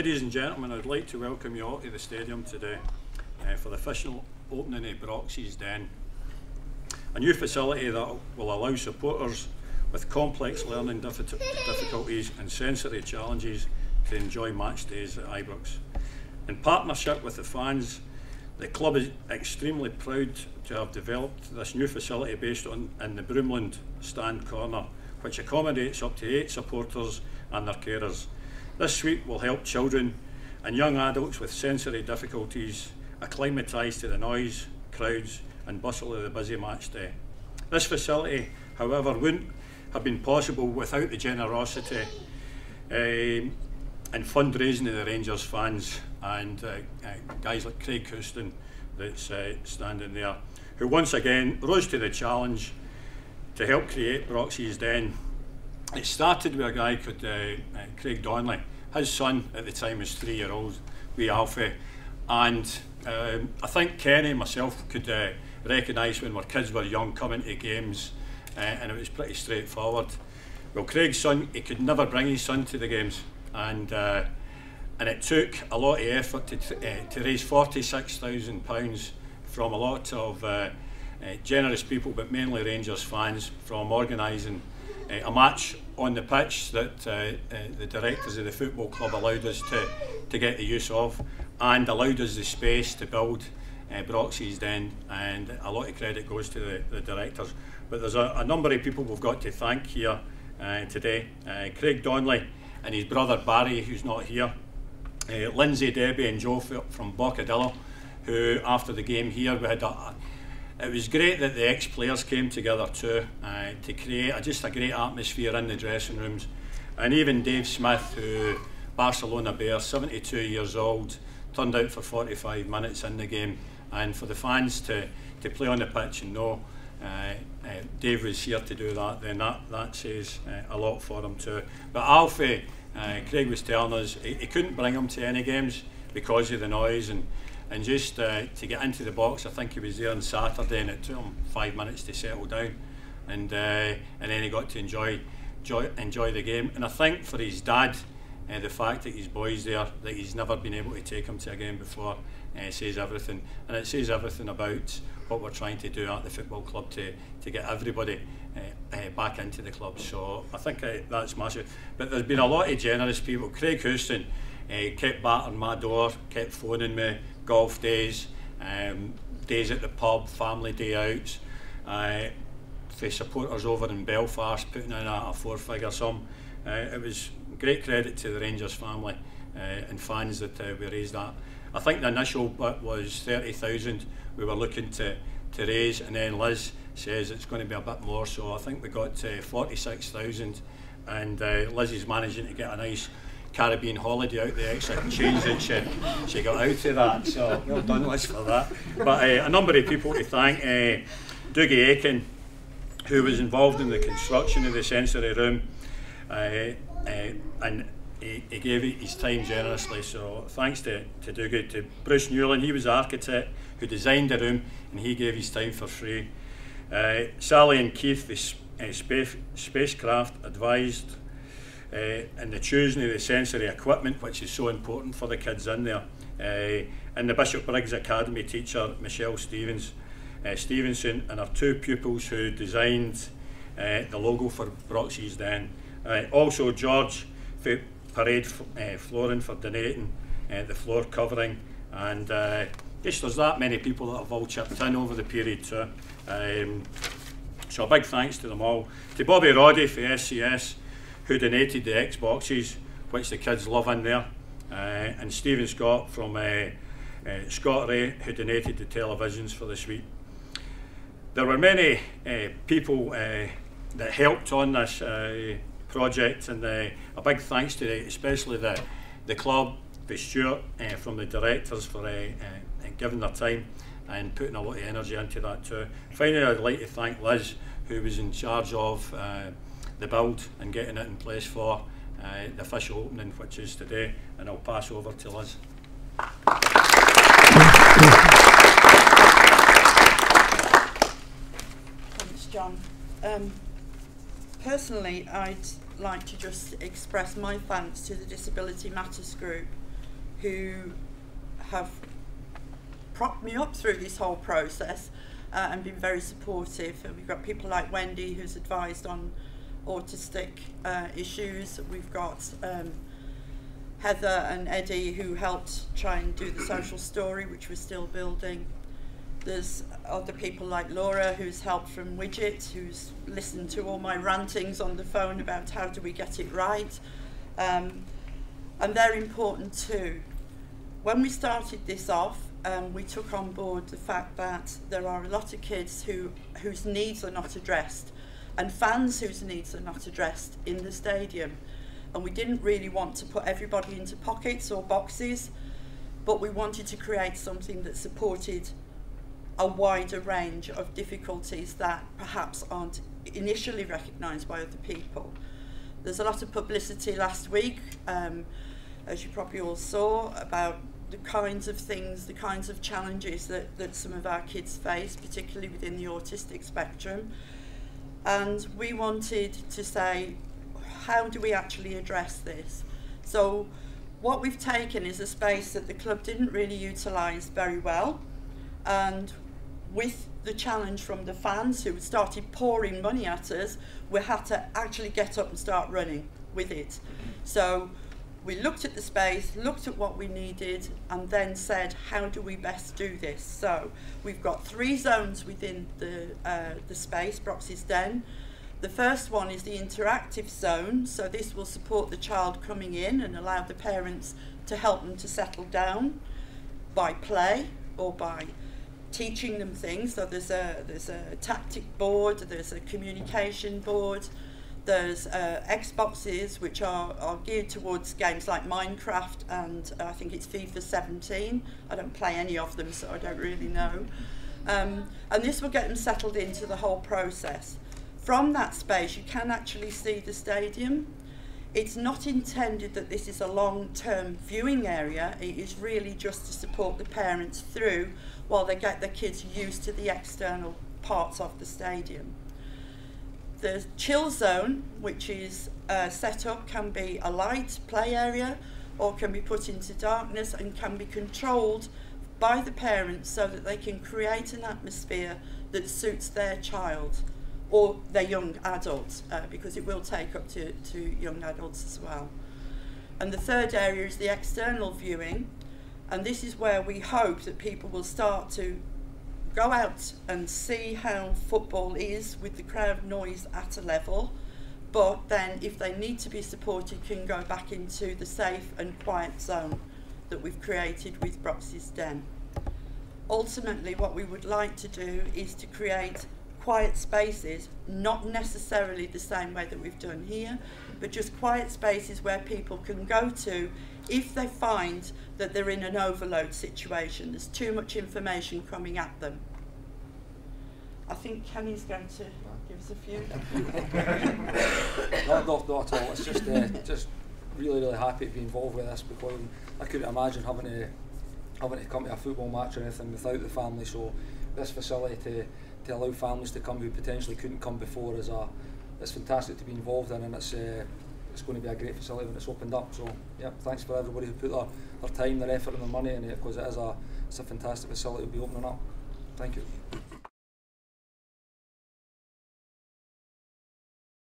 Ladies and gentlemen, I'd like to welcome you all to the stadium today for the official opening of Ibrox's Den. A new facility that will allow supporters with complex learning difficulties and sensory challenges to enjoy match days at Ibrox. In partnership with the fans, the club is extremely proud to have developed this new facility based in the Broomland stand corner, which accommodates up to 8 supporters and their carers. This suite will help children and young adults with sensory difficulties acclimatise to the noise, crowds and bustle of the busy match day. This facility, however, wouldn't have been possible without the generosity and fundraising of the Rangers fans and guys like Craig Houston that's standing there, who once again rose to the challenge to help create Ibrox's Den. It started with a guy called Craig Donnelly. His son at the time was 3-year-old, wee Alfie, and I think Kenny and myself could recognise when our kids were young coming to games, and it was pretty straightforward. Well, Craig's son, he could never bring his son to the games, and it took a lot of effort to raise £46,000 from a lot of generous people, but mainly Rangers fans, from organising a match on the pitch that the directors of the football club allowed us to get the use of, and allowed us the space to build Ibrox's Den, and a lot of credit goes to the directors. But there's a number of people we've got to thank here today. Craig Donnelly and his brother Barry, who's not here, Lindsay, Debbie and Joe from Boccadillo, who after the game here we had it was great that the ex-players came together too to create just a great atmosphere in the dressing rooms. And even Dave Smith, who Barcelona Bear, 72 years old, turned out for 45 minutes in the game, and for the fans to play on the pitch and know Dave was here to do that, then that says a lot for him too. But Alfie, Craig was telling us he couldn't bring him to any games because of the noise, and just to get into the box. I think he was there on Saturday and it took him 5 minutes to settle down, and then he got to enjoy the game. And I think for his dad, the fact that his boy's there, that he's never been able to take him to a game before, says everything. And it says everything about what we're trying to do at the football club to get everybody back into the club. So I think that's massive. But there's been a lot of generous people. Craig Houston kept battering my door, kept phoning me, golf days, days at the pub, family day outs, for supporters over in Belfast putting in a 4-figure sum. It was great credit to the Rangers family and fans that we raised that. I think the initial bit was 30,000 we were looking to raise, and then Liz says it's going to be a bit more, so I think we got 46,000, and Liz is managing to get a nice Caribbean holiday out the extra change that she got out of that, so well done Liz for that. But a number of people to thank. Dougie Aiken, who was involved in the construction of the sensory room, and he gave his time generously, so thanks to Dougie. To Bruce Newland, he was the architect who designed the room and he gave his time for free. Sally and Keith, the spacecraft advised and the choosing of the sensory equipment, which is so important for the kids in there. And the Bishop Briggs Academy teacher, Michelle Stevenson, and our 2 pupils who designed the logo for Ibrox's Den. Also George for Parade Flooring for donating the floor covering, and just there's that many people that have all chipped in over the period too. So a big thanks to them all. To Bobby Roddy for SCS, who donated the Xboxes, which the kids love in there, and Stephen Scott from Scott Ray, who donated the televisions for the suite. There were many people that helped on this project, and a big thanks to especially the club, the Stuart, from the directors for giving their time and putting a lot of energy into that too. Finally, I'd like to thank Liz, who was in charge of the build and getting it in place for the official opening, which is today, and I'll pass over to Liz. Thanks, John. Personally, I'd like to just express my thanks to the Disability Matters group who have propped me up through this whole process and been very supportive. We've got people like Wendy, who's advised on autistic issues. We've got Heather and Eddie, who helped try and do the social story, which we're still building. There's other people like Laura, who's helped from Widget, who's listened to all my rantings on the phone about how do we get it right. And they're important too. When we started this off, we took on board the fact that there are a lot of kids whose needs are not addressed, and fans whose needs are not addressed in the stadium. And we didn't really want to put everybody into pockets or boxes, but we wanted to create something that supported a wider range of difficulties that perhaps aren't initially recognised by other people. There's a lot of publicity last week, as you probably all saw, about the kinds of things, the kinds of challenges that some of our kids face, particularly within the autistic spectrum. And we wanted to say, how do we actually address this? So what we've taken is a space that the club didn't really utilise very well, and with the challenge from the fans who started pouring money at us, we had to actually get up and start running with it. So we looked at the space, looked at what we needed, and then said, how do we best do this? So we've got 3 zones within the space, Brox's Den. The first one is the interactive zone, so this will support the child coming in and allow the parents to help them to settle down by play or by teaching them things. So there's a tactic board, there's a communication board, there's Xboxes which are geared towards games like Minecraft and I think it's FIFA 17. I don't play any of them, so I don't really know. And this will get them settled into the whole process. From that space you can actually see the stadium. It's not intended that this is a long-term viewing area, it is really just to support the parents through while they get their kids used to the external parts of the stadium. The chill zone, which is set up, can be a light play area or can be put into darkness and can be controlled by the parents so that they can create an atmosphere that suits their child or their young adults, because it will take up to young adults as well. And the third area is the external viewing, and this is where we hope that people will start to go out and see how football is with the crowd noise at a level, but then if they need to be supported can go back into the safe and quiet zone that we've created with Brox's Den. Ultimately what we would like to do is to create quiet spaces, not necessarily the same way that we've done here, but just quiet spaces where people can go to if they find that they're in an overload situation, there's too much information coming at them. I think Kenny's going to give us a few. Not at all. It's just really happy to be involved with this, because I couldn't imagine having to come to a football match or anything without the family. So this facility to allow families to come who potentially couldn't come before it's fantastic to be involved in, and it's going to be a great facility when it's opened up. So yeah, thanks for everybody who put their time, their effort and their money in it, because it's a fantastic facility to be opening up. Thank you.